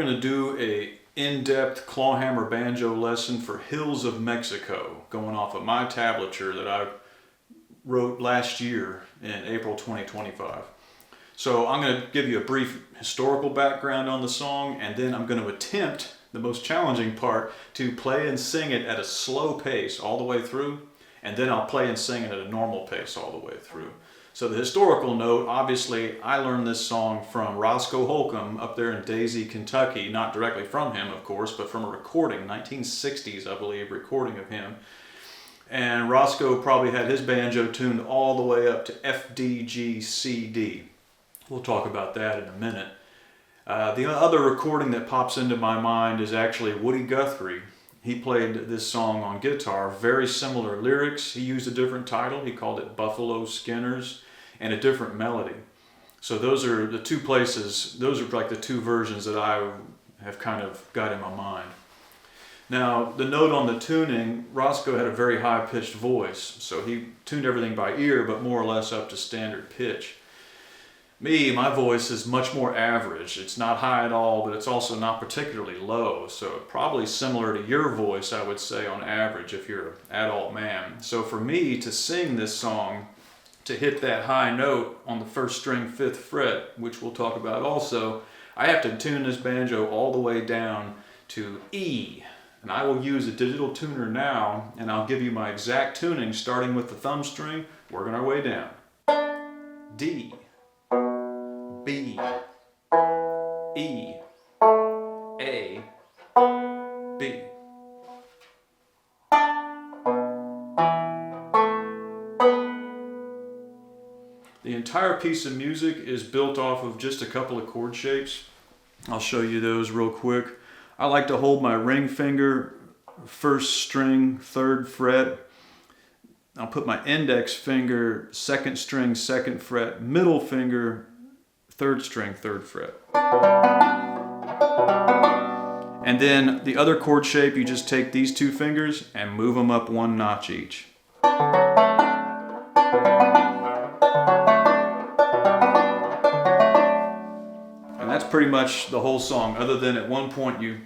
going to do a in-depth clawhammer banjo lesson for Hills of Mexico, going off of my tablature that I wrote last year in April 2025. So I'm going to give you a brief historical background on the song, and then I'm going to attempt the most challenging part to play and sing it at a slow pace all the way through, and then I'll play and sing it at a normal pace all the way through. So the historical note, obviously I learned this song from Roscoe Holcomb up there in Daisy, Kentucky, not directly from him of course, but from a recording, 1960s I believe, recording of him. And Roscoe probably had his banjo tuned all the way up to F, D, G, C, D. We'll talk about that in a minute. The other recording that pops into my mind is actually Woody Guthrie. He played this song on guitar, very similar lyrics. He used a different title. He called it Buffalo Skinners, and a different melody. So those are the two places, those are like the two versions that I have kind of got in my mind. Now, the note on the tuning, Roscoe had a very high-pitched voice, so he tuned everything by ear, but more or less up to standard pitch. Me, my voice is much more average. It's not high at all, but it's also not particularly low. So probably similar to your voice, I would say, on average, if you're an adult man. So for me to sing this song, to hit that high note on the first string, 5th fret, which we'll talk about also, I have to tune this banjo all the way down to E. And I will use a digital tuner now, and I'll give you my exact tuning, starting with the thumb string, working our way down. D. B, E, A, B. The entire piece of music is built off of just a couple of chord shapes. I'll show you those real quick. I like to hold my ring finger, 1st string, 3rd fret. I'll put my index finger, 2nd string, 2nd fret, middle finger, 3rd string, 3rd fret. And then the other chord shape, you just take these 2 fingers and move them up 1 notch each. And that's pretty much the whole song, other than at one point you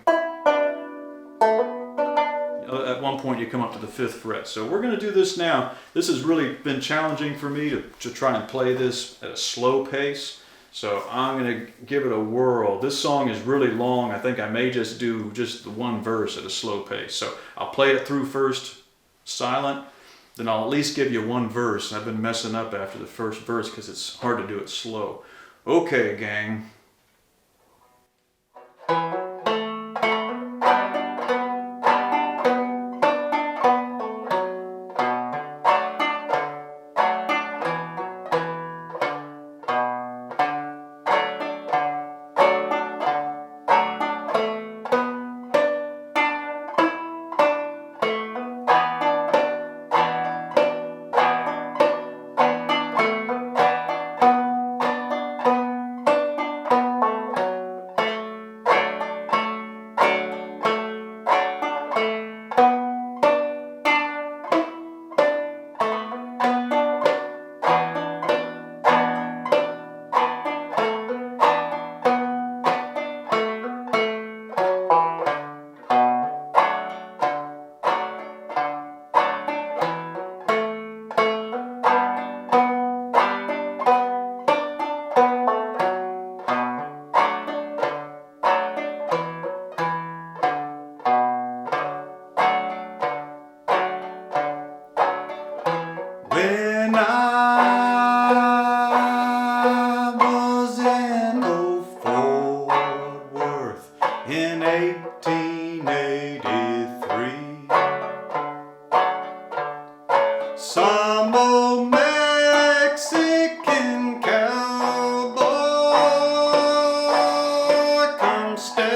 come up to the 5th fret. So we're going to do this now. This has really been challenging for me to try and play this at a slow pace. So I'm going to give it a whirl. This song is really long. I think I may just do just the one verse at a slow pace. So I'll play it through first silent, then I'll at least give you one verse. I've been messing up after the first verse because it's hard to do it slow. Okay, gang. When I was in old Fort Worth in 1883, some old Mexican cowboy come stepping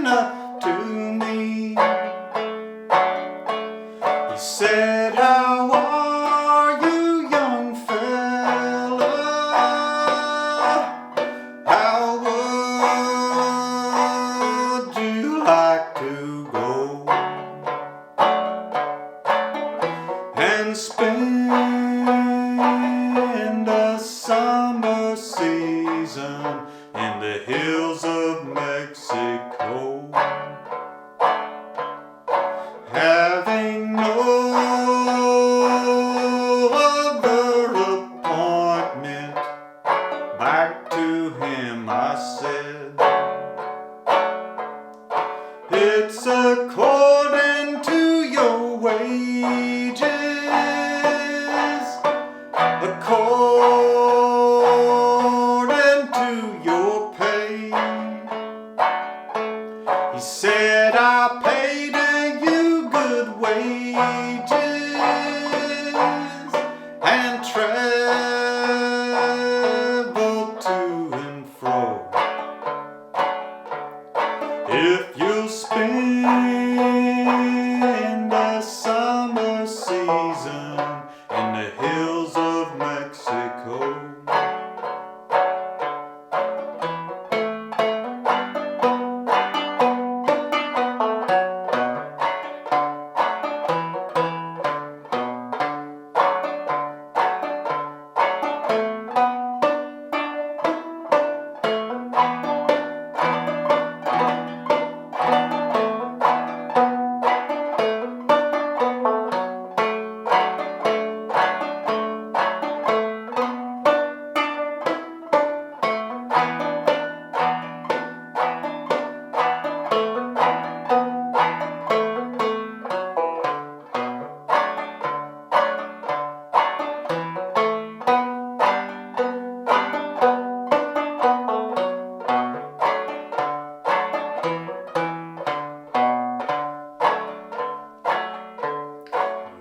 up to me. He said, "How are you, young fella? How was hills of Mexico. Having no other appointment, back to him I said, it's according to your wages, according to your pay. He said, I paid you good wages and travel to and fro. If you'll spend the summer season in the hills of Mexico.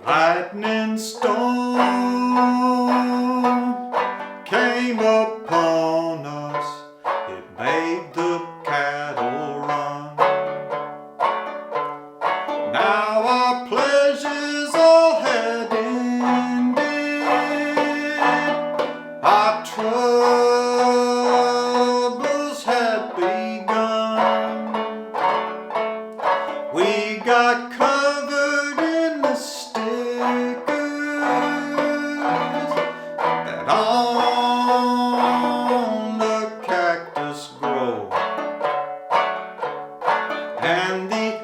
Lightning storm came upon us, it made the cattle run. Now our pleasures all had ended, our troubles had begun. We got covered in the stickers that on the cactus grow, and the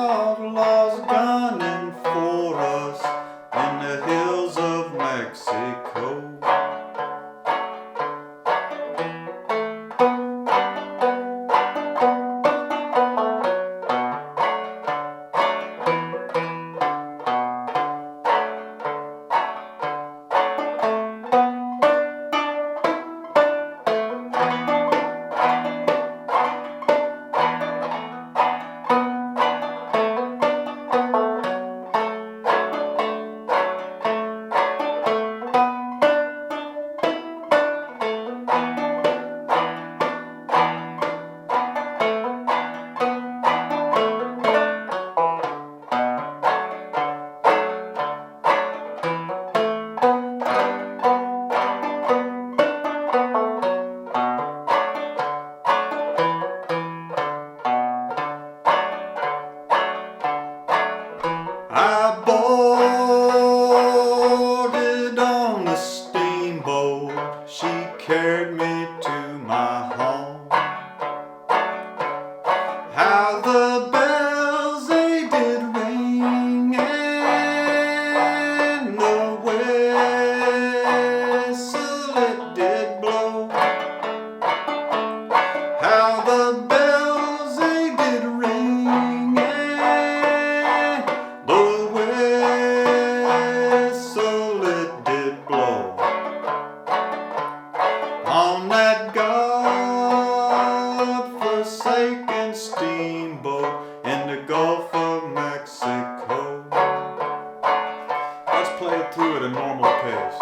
outlaws gunning for us in the hills of Mexico. I boarded on the steamboat, she carried me to my home. How the bells they did ring and the whistle it did blow. How the bells they did ring and the whistle it did blow. On that God-forsaken steamboat in the Gulf of Mexico. Let's play it through at a normal pace.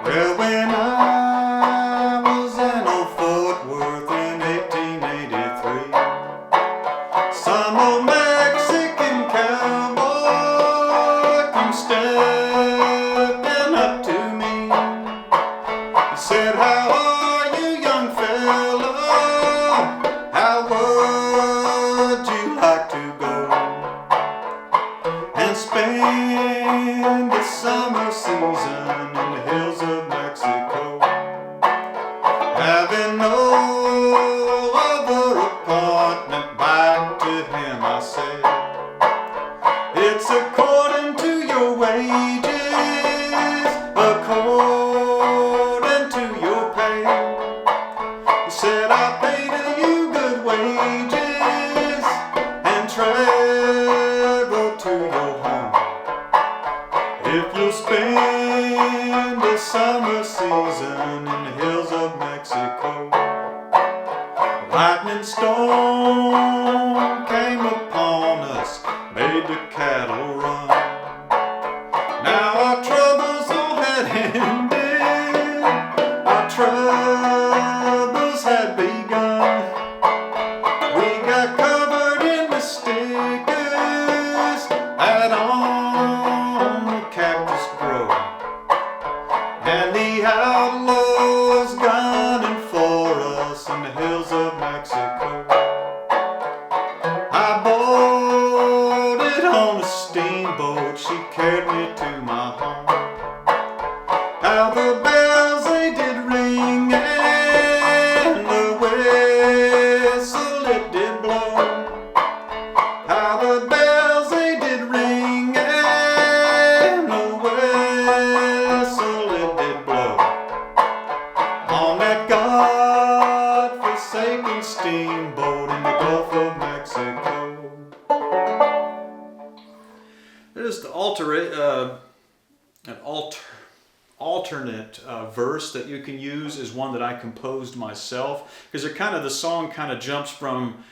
Well, when I was in old Fort Worth in 1883, some old Mexican cowboy came stepping up to me. He said, "How are you, young fella? How would you like to go and spend the summer season in the hills of Mexico?" Having no other appointment, back to him I said, "It's according to your wages, according to your pay." He said, "I pay to you good wages and travel to your home. If you'll spend the summer season in the hills of Mexico." Lightning storm came upon us, made the cattle run. Now our troubles all had ended, our troubles had begun. We got covered in the stickers that on the cactus grow, and the outlaws gunning for us in the hills of Mexico. I boarded on a steamboat, she carried me to my home. How the bells they did ring and the whistle it did blow. How the bells they did ring and the whistle it did blow. On that God-forsaken steamboat in the Gulf of Mexico. There's the alternate verse that you can use is one that I composed myself, because the song kind of jumps from,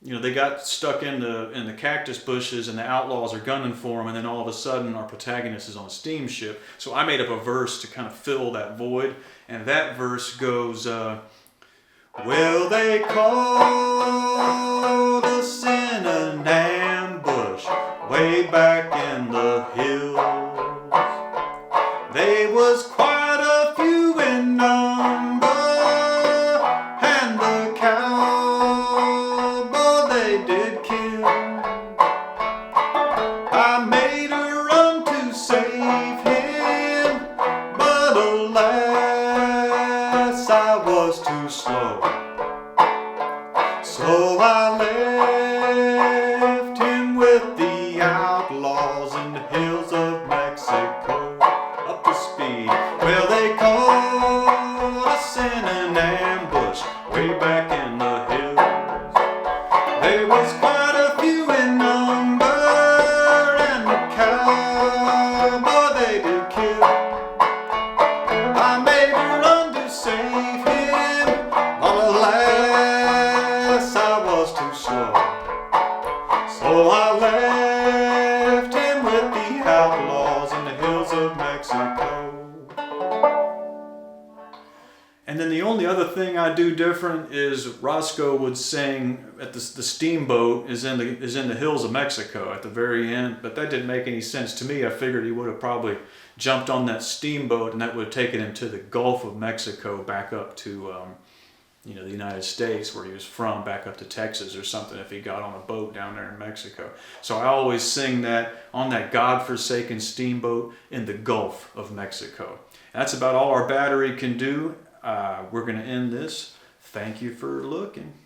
they got stuck in the cactus bushes and the outlaws are gunning for them, and then all of a sudden our protagonist is on a steamship. So I made up a verse to kind of fill that void, and that verse goes, "Well, they called us in an ambush way back in the hills. They was quite a few in number, and the cowboy they did kill. I made a run to save him, but alas, I was too slow. So I left him with the outlaws in the hills of Mexico, up to speed. Well, they caught us in an ambush way back in the hills. There was quite a few in number, and the cowboy they did kill. I made a run to save him, but alas, I was too slow. So I left him with the outlaws in the hills of Mexico." And then the only other thing I do different is Roscoe would sing at the steamboat is in the hills of Mexico at the very end, but that didn't make any sense to me. I figured he would have probably jumped on that steamboat and that would have taken him to the Gulf of Mexico, back up to the United States where he was from, back up to Texas or something, if he got on a boat down there in Mexico. So I always sing that on that God-forsaken steamboat in the Gulf of Mexico. That's about all our battery can do. We're going to end this. Thank you for looking.